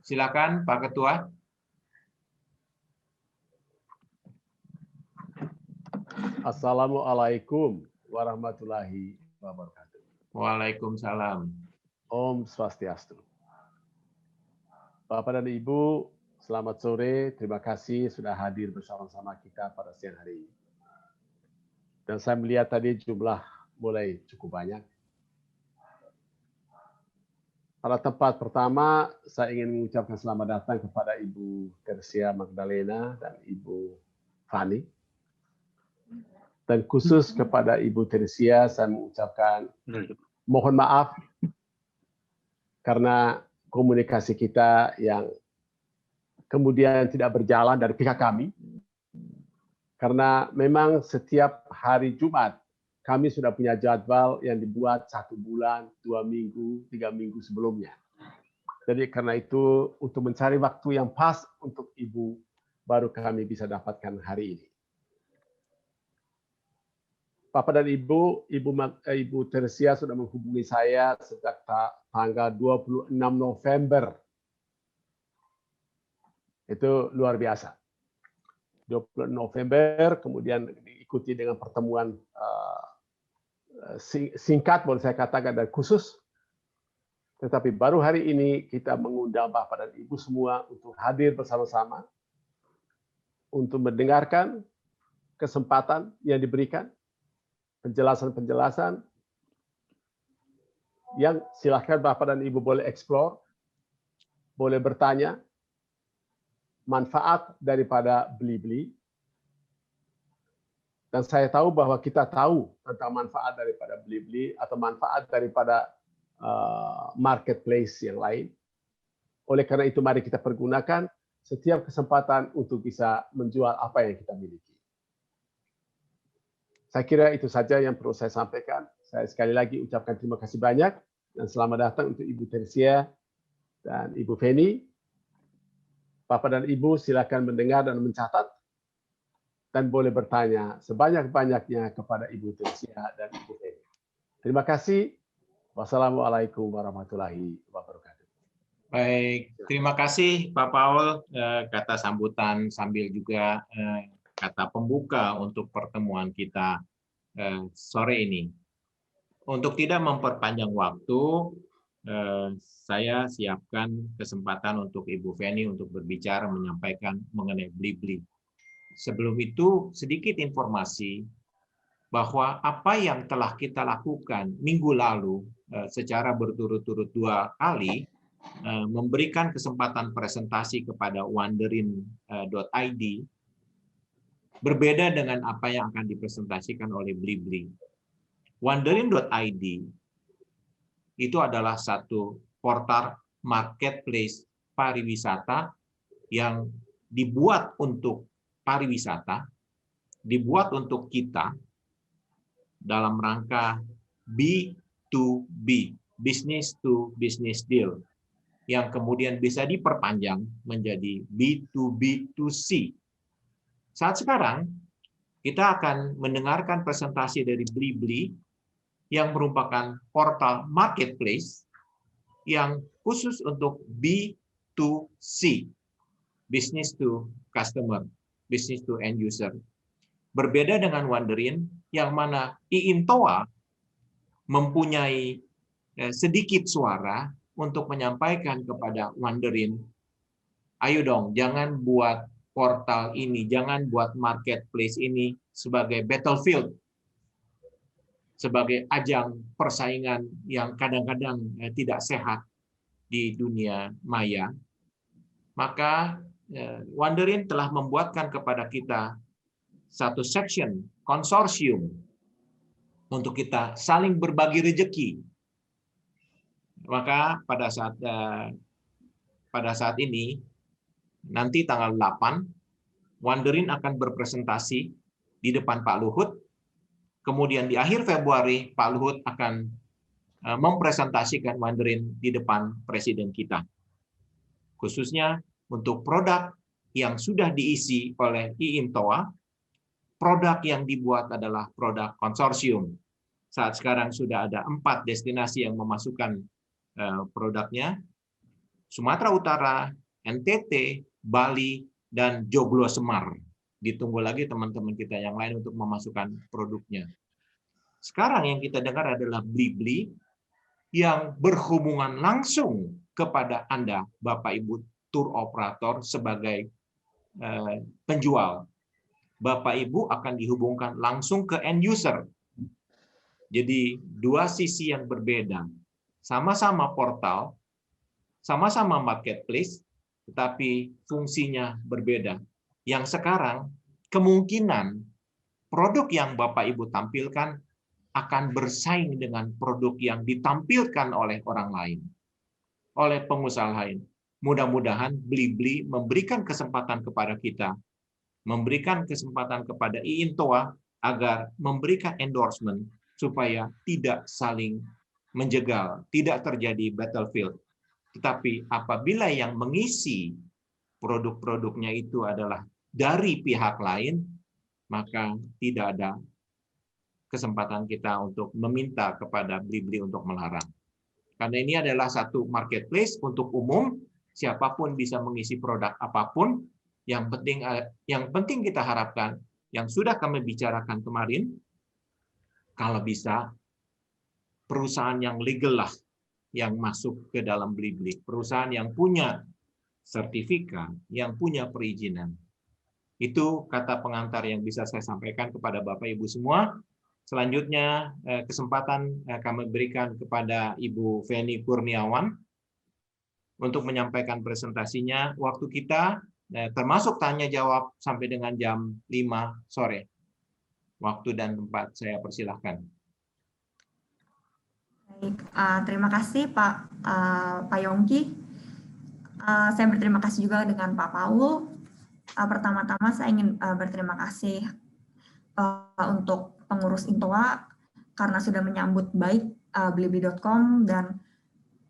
Silakan Pak Ketua. Assalamualaikum warahmatullahi wabarakatuh. Waalaikumsalam. Om Swastiastu. Bapak dan Ibu, selamat sore. Terima kasih sudah hadir bersama-sama kita pada siang hari ini. Dan saya melihat tadi jumlah mulai cukup banyak. Pada tempat pertama, saya ingin mengucapkan selamat datang kepada Ibu Tersia Magdalena dan Ibu Fani. Dan khusus kepada Ibu Tersia, saya mengucapkan mohon maaf karena komunikasi kita yang kemudian tidak berjalan dari pihak kami. Karena memang setiap hari Jumat, kami sudah punya jadwal yang dibuat 1 bulan, 2 minggu, 3 minggu sebelumnya. Jadi karena itu untuk mencari waktu yang pas untuk Ibu, baru kami bisa dapatkan hari ini. Bapak dan Ibu, Ibu Tersia sudah menghubungi saya sejak tanggal 26 November. Itu luar biasa. 26 November, kemudian diikuti dengan pertemuan singkat, boleh saya katakan, dan khusus. Tetapi baru hari ini kita mengundang Bapak dan Ibu semua untuk hadir bersama-sama, untuk mendengarkan kesempatan yang diberikan, penjelasan-penjelasan yang silahkan Bapak dan Ibu boleh explore, boleh bertanya, manfaat daripada beli-beli. Dan saya tahu bahwa kita tahu tentang manfaat daripada beli-beli atau manfaat daripada marketplace yang lain. Oleh karena itu mari kita pergunakan setiap kesempatan untuk bisa menjual apa yang kita miliki. Saya kira itu saja yang perlu saya sampaikan. Saya sekali lagi ucapkan terima kasih banyak dan selamat datang untuk Ibu Tersia dan Ibu Feni. Bapak dan Ibu silakan mendengar dan mencatat dan boleh bertanya sebanyak-banyaknya kepada Ibu Tersia dan Ibu Feni. Terima kasih. Wassalamualaikum warahmatullahi wabarakatuh. Baik, terima kasih Pak Paul, kata sambutan sambil juga kata pembuka untuk pertemuan kita sore ini. Untuk tidak memperpanjang waktu, saya siapkan kesempatan untuk Ibu Feni untuk berbicara menyampaikan mengenai beli-beli. Sebelum itu, sedikit informasi bahwa apa yang telah kita lakukan minggu lalu secara berturut-turut 2 kali, memberikan kesempatan presentasi kepada wanderin.id, berbeda dengan apa yang akan dipresentasikan oleh Blibli. Wanderin.id itu adalah satu portal marketplace pariwisata yang dibuat untuk pariwisata, dibuat untuk kita dalam rangka B2B, business to business deal, yang kemudian bisa diperpanjang menjadi B2B2C. Saat sekarang, kita akan mendengarkan presentasi dari Blibli yang merupakan portal marketplace yang khusus untuk B2C, business to customer, business to end user. Berbeda dengan Wanderin, yang mana IINTOA mempunyai sedikit suara untuk menyampaikan kepada Wanderin, ayo dong, jangan buat portal ini, jangan buat marketplace ini sebagai battlefield, sebagai ajang persaingan yang kadang-kadang tidak sehat di dunia maya. Maka Wanderin telah membuatkan kepada kita satu section, konsorsium, untuk kita saling berbagi rezeki. Maka pada saat ini, nanti tanggal 8, Wanderin akan berpresentasi di depan Pak Luhut. Kemudian di akhir Februari, Pak Luhut akan mempresentasikan Wanderin di depan Presiden kita. Khususnya untuk produk yang sudah diisi oleh IINTOA, produk yang dibuat adalah produk konsorsium. Saat sekarang sudah ada 4 destinasi yang memasukkan produknya. Sumatera Utara, NTT, Bali, dan Joglo Semar. Ditunggu lagi teman-teman kita yang lain untuk memasukkan produknya. Sekarang yang kita dengar adalah Blibli yang berhubungan langsung kepada Anda, Bapak Ibu tour operator sebagai penjual. Bapak Ibu akan dihubungkan langsung ke end user. Jadi dua sisi yang berbeda. Sama-sama portal, sama-sama marketplace, tetapi fungsinya berbeda. Yang sekarang kemungkinan produk yang Bapak Ibu tampilkan akan bersaing dengan produk yang ditampilkan oleh orang lain, oleh pengusaha lain. Mudah-mudahan Blibli memberikan kesempatan kepada kita, memberikan kesempatan kepada IINTOA agar memberikan endorsement supaya tidak saling menjegal, tidak terjadi battlefield. Tetapi apabila yang mengisi produk-produknya itu adalah dari pihak lain, maka tidak ada kesempatan kita untuk meminta kepada Blibli untuk melarang. Karena ini adalah satu marketplace untuk umum, siapapun bisa mengisi produk apapun. Yang penting kita harapkan, yang sudah kami bicarakan kemarin, kalau bisa perusahaan yang legal lah yang masuk ke dalam Blibli, perusahaan yang punya sertifikat, yang punya perizinan. Itu kata pengantar yang bisa saya sampaikan kepada Bapak Ibu semua. Selanjutnya kesempatan kami berikan kepada Ibu Feni Kurniawan untuk menyampaikan presentasinya. Waktu kita termasuk tanya jawab sampai dengan jam 5 sore. Waktu dan tempat saya persilahkan. Baik, terima kasih Pak Yongki. Saya berterima kasih juga dengan Pak Paul. Pertama-tama saya ingin berterima kasih untuk pengurus IINTOA karena sudah menyambut baik Blibli.com dan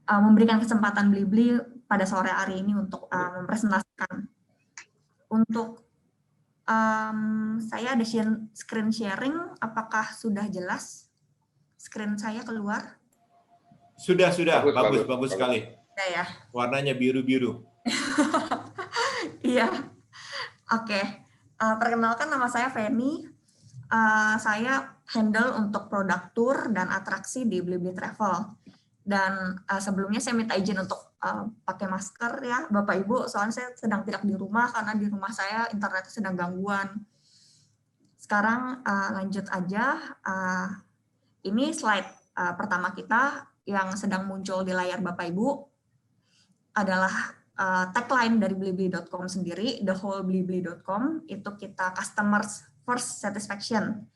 memberikan kesempatan Blibli pada sore hari ini untuk mempresentasikan. Untuk saya ada screen sharing, apakah sudah jelas screen saya keluar? Sudah. Bagus sekali. Sudah ya. Warnanya biru-biru. Iya. Oke. Perkenalkan, nama saya Feni. Saya handle untuk produk tour dan atraksi di Blibli Travel. Dan sebelumnya saya minta izin untuk pakai masker ya Bapak Ibu, soalnya saya sedang tidak di rumah karena di rumah saya internetnya sedang gangguan. Sekarang lanjut aja. Ini slide pertama kita yang sedang muncul di layar Bapak Ibu adalah tagline dari Blibli.com sendiri, the whole Blibli.com, itu kita customer first satisfaction,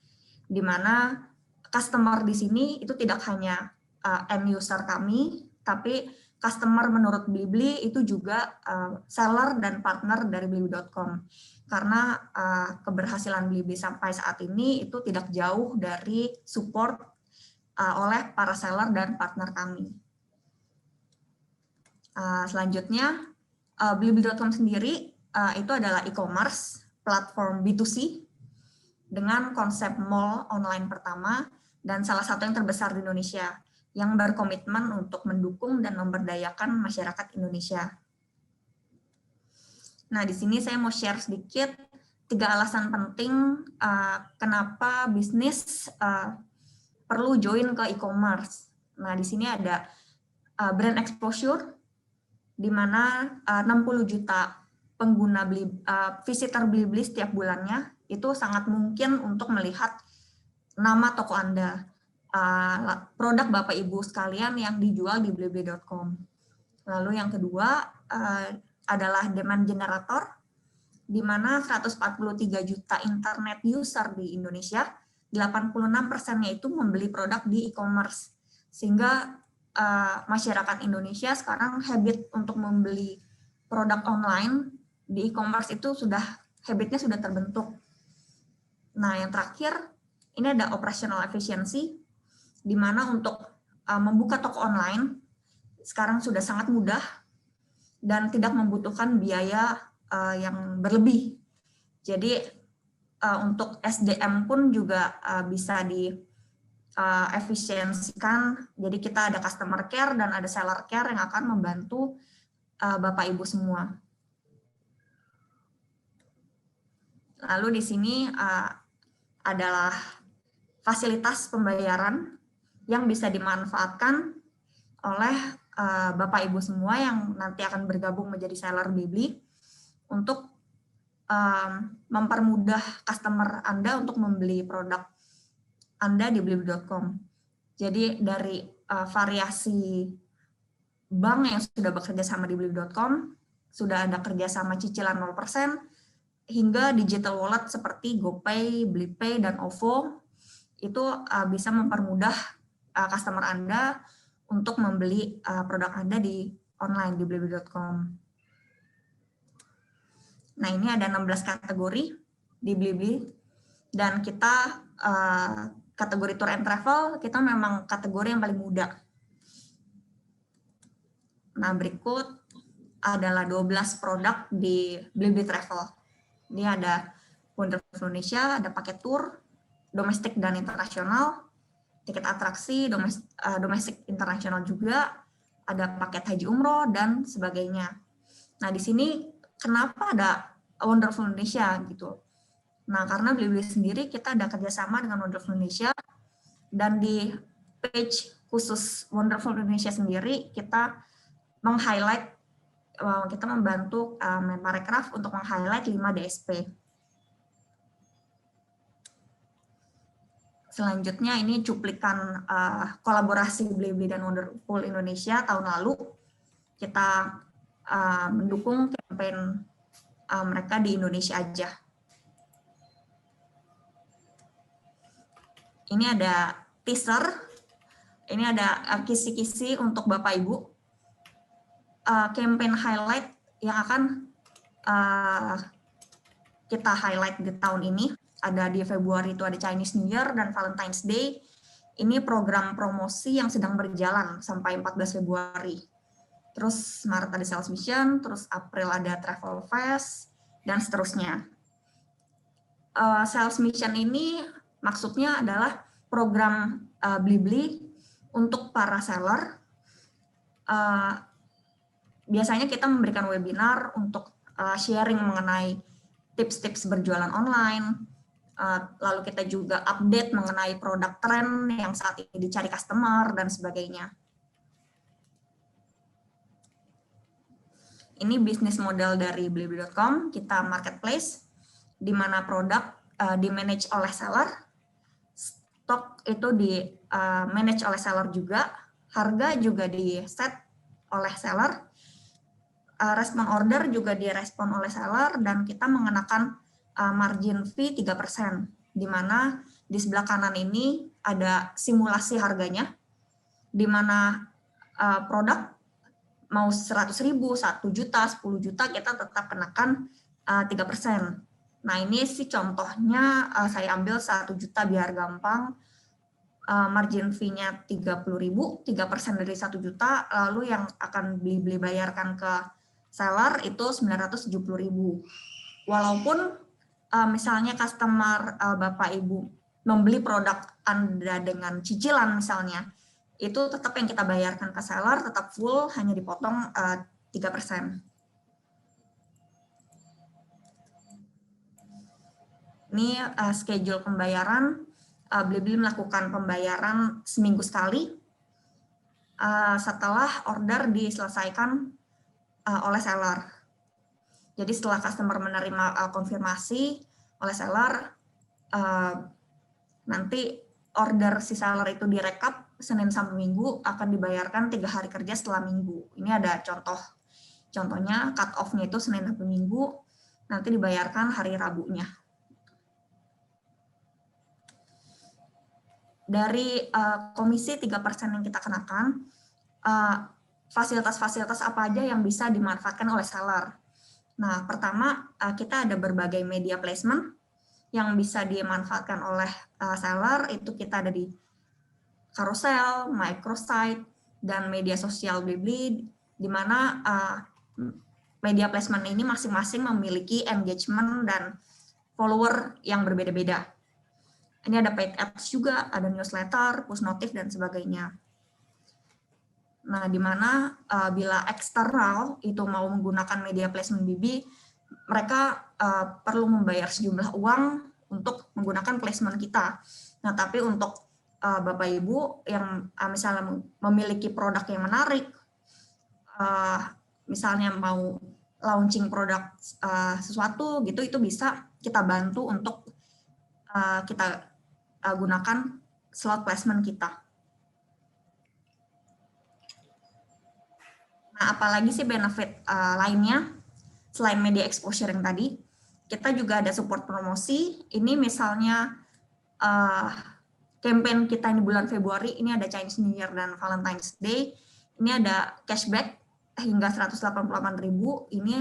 di mana customer di sini itu tidak hanya end user kami, tapi customer menurut Blibli itu juga seller dan partner dari Blibli.com. Karena keberhasilan Blibli sampai saat ini itu tidak jauh dari support oleh para seller dan partner kami. Selanjutnya, Blibli.com sendiri itu adalah e-commerce, platform B2C, dengan konsep mall online pertama dan salah satu yang terbesar di Indonesia, yang berkomitmen untuk mendukung dan memberdayakan masyarakat Indonesia. Nah, di sini saya mau share sedikit 3 alasan penting kenapa bisnis perlu join ke e-commerce. Nah, di sini ada brand exposure, di mana 60 juta pengguna visitor Blibli setiap bulannya, itu sangat mungkin untuk melihat nama toko Anda, produk Bapak Ibu sekalian yang dijual di Blibli.com. Lalu yang kedua adalah demand generator, di mana 143 juta internet user di Indonesia, 86%-nya itu membeli produk di e-commerce. Sehingga masyarakat Indonesia sekarang habit untuk membeli produk online di e-commerce itu habitnya sudah terbentuk. Nah, yang terakhir, ini ada operational efficiency, di mana untuk membuka toko online sekarang sudah sangat mudah dan tidak membutuhkan biaya yang berlebih. Jadi untuk SDM pun juga bisa diefisiensikan. Jadi kita ada customer care dan ada seller care yang akan membantu Bapak Ibu semua. Lalu di sini adalah fasilitas pembayaran yang bisa dimanfaatkan oleh Bapak Ibu semua yang nanti akan bergabung menjadi seller Blibli untuk mempermudah customer Anda untuk membeli produk Anda di blibli.com. Jadi dari variasi bank yang sudah bekerja sama di blibli.com, sudah ada kerjasama cicilan 0%, hingga digital wallet seperti GoPay, BliPay, dan OVO, itu bisa mempermudah customer Anda untuk membeli produk Anda di online di blibli.com. Nah, ini ada 16 kategori di Blibli, dan kita kategori tour and travel, kita memang kategori yang paling muda. Nah, berikut adalah 12 produk di Blibli Travel. Ini ada Wonderful Indonesia, ada paket tour, domestik dan internasional, tiket atraksi, domestik internasional juga, ada paket haji umroh, dan sebagainya. Nah, di sini kenapa ada Wonderful Indonesia gitu? Nah, karena Blibli sendiri kita ada kerjasama dengan Wonderful Indonesia, dan di page khusus Wonderful Indonesia sendiri kita meng-highlight, kita membantu Menparekraf untuk meng-highlight 5 DSP. Selanjutnya ini cuplikan kolaborasi Blibli dan Wonderful Indonesia tahun lalu. Kita mendukung campaign mereka di Indonesia aja. Ini ada teaser, ini ada kisi-kisi untuk Bapak Ibu. Campaign highlight yang akan kita highlight di tahun ini. Ada di Februari itu ada Chinese New Year dan Valentine's Day. Ini program promosi yang sedang berjalan sampai 14 Februari. Terus Maret ada Sales Mission, terus April ada Travel Fest, dan seterusnya. Sales Mission ini maksudnya adalah program Blibli untuk para seller. Biasanya kita memberikan webinar untuk sharing mengenai tips-tips berjualan online. Lalu kita juga update mengenai produk tren yang saat ini dicari customer, dan sebagainya. Ini bisnis model dari Blibli.com, kita marketplace, di mana produk di-manage oleh seller, stok itu di-manage oleh seller juga, harga juga di-set oleh seller, respon order juga direspon oleh seller, dan kita mengenakan margin fee 3%, di mana di sebelah kanan ini ada simulasi harganya, di mana produk mau 100.000, 1 juta, 10 juta, kita tetap kenakan 3%. Nah, ini sih contohnya saya ambil 1 juta biar gampang. Margin fee-nya 30.000, 3% dari 1 juta, lalu yang akan Blibli bayarkan ke seller itu 970.000. Walaupun misalnya customer Bapak Ibu membeli produk Anda dengan cicilan misalnya, itu tetap yang kita bayarkan ke seller tetap full, hanya dipotong 3%. Ini schedule pembayaran. Blibli melakukan pembayaran seminggu sekali setelah order diselesaikan oleh seller. Jadi setelah customer menerima konfirmasi oleh seller, nanti order si seller itu direkap Senin sampai Minggu, akan dibayarkan 3 hari kerja setelah Minggu. Ini ada contohnya cut off-nya itu Senin sampai Minggu, nanti dibayarkan hari Rabunya. Dari komisi 3% yang kita kenakan, fasilitas-fasilitas apa aja yang bisa dimanfaatkan oleh seller. Nah, pertama kita ada berbagai media placement yang bisa dimanfaatkan oleh seller, itu kita ada di carousel, microsite, dan media sosial Blibli, di mana media placement ini masing-masing memiliki engagement dan follower yang berbeda-beda. Ini ada paid ads juga, ada newsletter, push notif, dan sebagainya. Nah, di mana bila eksternal itu mau menggunakan media placement BB, mereka perlu membayar sejumlah uang untuk menggunakan placement kita. Nah, tapi untuk Bapak Ibu yang misalnya memiliki produk yang menarik, misalnya mau launching produk sesuatu gitu, itu bisa kita bantu untuk kita gunakan slot placement kita. Nah, apalagi sih benefit lainnya selain media exposure yang tadi, kita juga ada support promosi. Ini misalnya campaign kita di bulan Februari, ini ada Chinese New Year dan Valentine's Day. Ini ada cashback hingga 188.000. Ini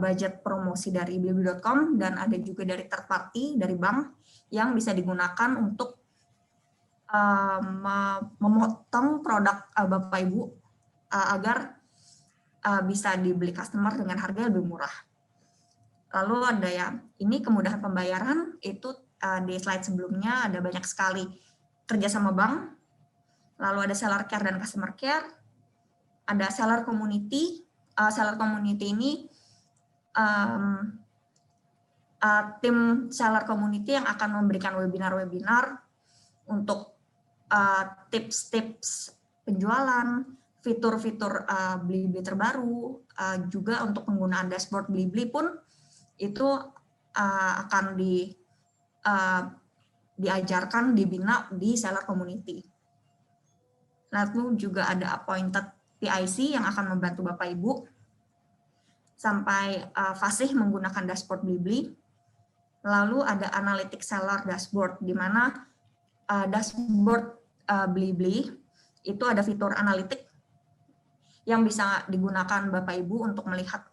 budget promosi dari blibli.com dan ada juga dari third party, dari bank yang bisa digunakan untuk memotong produk Bapak Ibu agar bisa dibeli customer dengan harga yang lebih murah. Lalu ada ya, ini kemudahan pembayaran, itu di slide sebelumnya ada banyak sekali kerja sama bank, lalu ada seller care dan customer care, ada seller community. Seller community ini tim seller community yang akan memberikan webinar-webinar untuk tips-tips penjualan, fitur-fitur Blibli terbaru, juga untuk penggunaan dashboard Blibli pun itu akan diajarkan, dibina di seller community. Lalu juga ada appointed PIC yang akan membantu Bapak Ibu sampai fasih menggunakan dashboard Blibli. Lalu ada analytics seller dashboard, di mana dashboard Blibli itu ada fitur analitik yang bisa digunakan Bapak Ibu untuk melihat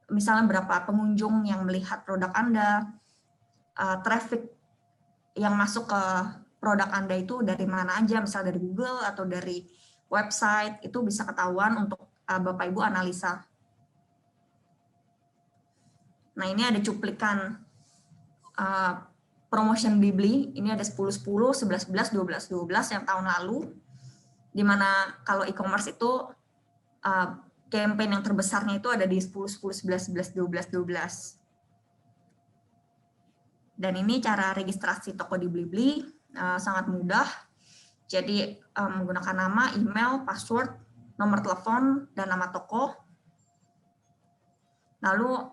misalnya berapa pengunjung yang melihat produk Anda, traffic yang masuk ke produk Anda itu dari mana aja, misal dari Google atau dari website, itu bisa ketahuan untuk Bapak Ibu analisa. Nah, ini ada cuplikan promotion Blibli, ini ada 10-10, 11-11, 12-12 yang tahun lalu, di mana kalau e-commerce itu campaign yang terbesarnya itu ada di 10-10, 11-11, 12-12. Dan ini cara registrasi toko di Blibli, sangat mudah. Jadi menggunakan nama, email, password, nomor telepon, dan nama toko. Lalu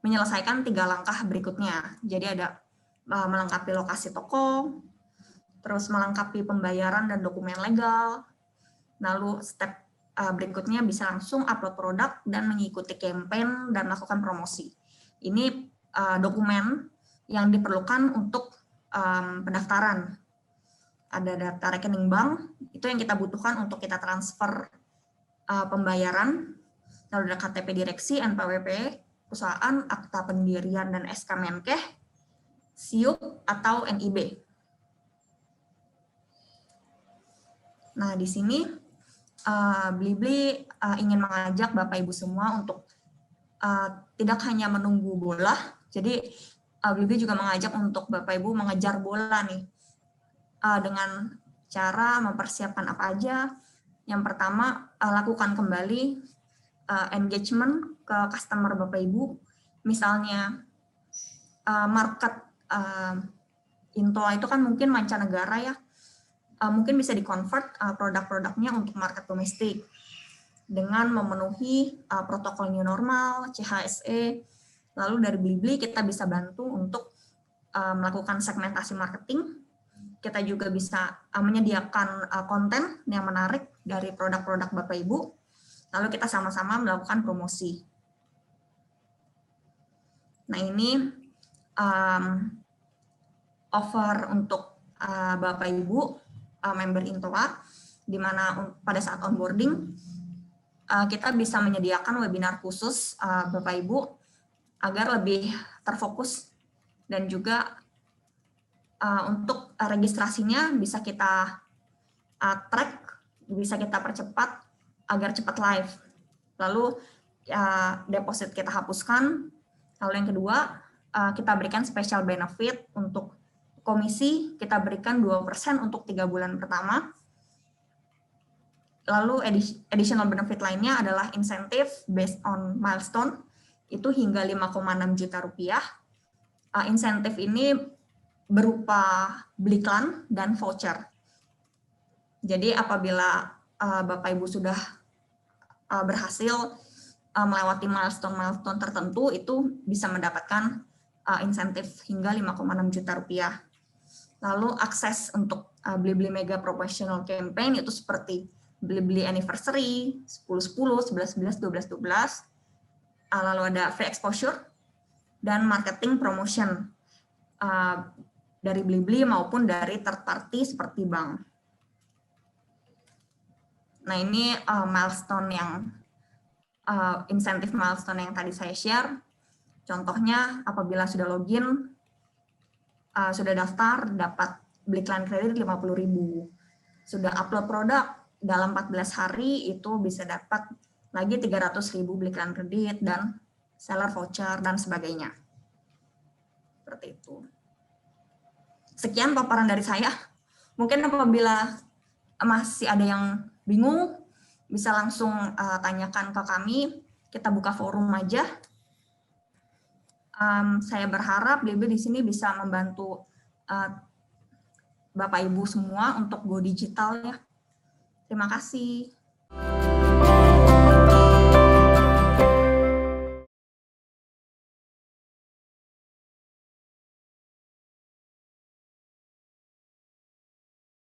menyelesaikan 3 langkah berikutnya. Jadi ada melengkapi lokasi toko, terus melengkapi pembayaran dan dokumen legal, lalu step berikutnya bisa langsung upload produk dan mengikuti campaign dan melakukan promosi. Ini dokumen yang diperlukan untuk pendaftaran. Ada data rekening bank, itu yang kita butuhkan untuk kita transfer pembayaran, lalu ada KTP direksi, NPWP, perusahaan, akta pendirian dan SK Menkeh, SIUP atau NIB. Nah, di sini Blibli ingin mengajak Bapak Ibu semua untuk tidak hanya menunggu bola, jadi Blibli juga mengajak untuk Bapak Ibu mengejar bola nih, dengan cara mempersiapkan apa aja. Yang pertama, lakukan kembali engagement ke customer Bapak Ibu, misalnya market Intoa itu kan mungkin mancanegara ya, mungkin bisa di-convert produk-produknya untuk market domestik dengan memenuhi protokol new normal, CHSE. Lalu dari Blibli kita bisa bantu untuk melakukan segmentasi marketing. Kita juga bisa menyediakan konten yang menarik dari produk-produk Bapak Ibu. Lalu kita sama-sama melakukan promosi. Nah, ini offer untuk Bapak Ibu member Intoa, di mana pada saat onboarding kita bisa menyediakan webinar khusus Bapak Ibu agar lebih terfokus, dan juga untuk registrasinya bisa kita track, bisa kita percepat agar cepat live. Lalu deposit kita hapuskan. Lalu yang kedua, kita berikan special benefit untuk komisi, kita berikan 2% untuk 3 bulan pertama. Lalu additional benefit lainnya adalah insentif based on milestone, itu hingga 5,6 juta rupiah. Insentif ini berupa beli iklan dan voucher. Jadi apabila Bapak Ibu sudah berhasil melewati milestone tertentu, itu bisa mendapatkan insentif hingga 5,6 juta rupiah. Lalu akses untuk beli-beli mega promotional campaign itu seperti beli-beli anniversary, 10-10, 11-11, 12-12, lalu ada free exposure, dan marketing promotion dari beli-beli maupun dari third party seperti bank. Nah ini milestone yang, insentif milestone yang tadi saya share. Contohnya apabila sudah login, sudah daftar, dapat beli iklan kredit 50.000. Sudah upload produk, dalam 14 hari itu bisa dapat lagi 300.000 beli iklan kredit dan seller voucher dan sebagainya. Seperti itu. Sekian paparan dari saya. Mungkin apabila masih ada yang bingung, bisa langsung tanyakan ke kami. Kita buka forum aja. Saya berharap DB di sini bisa membantu Bapak Ibu semua untuk go digital ya. Terima kasih.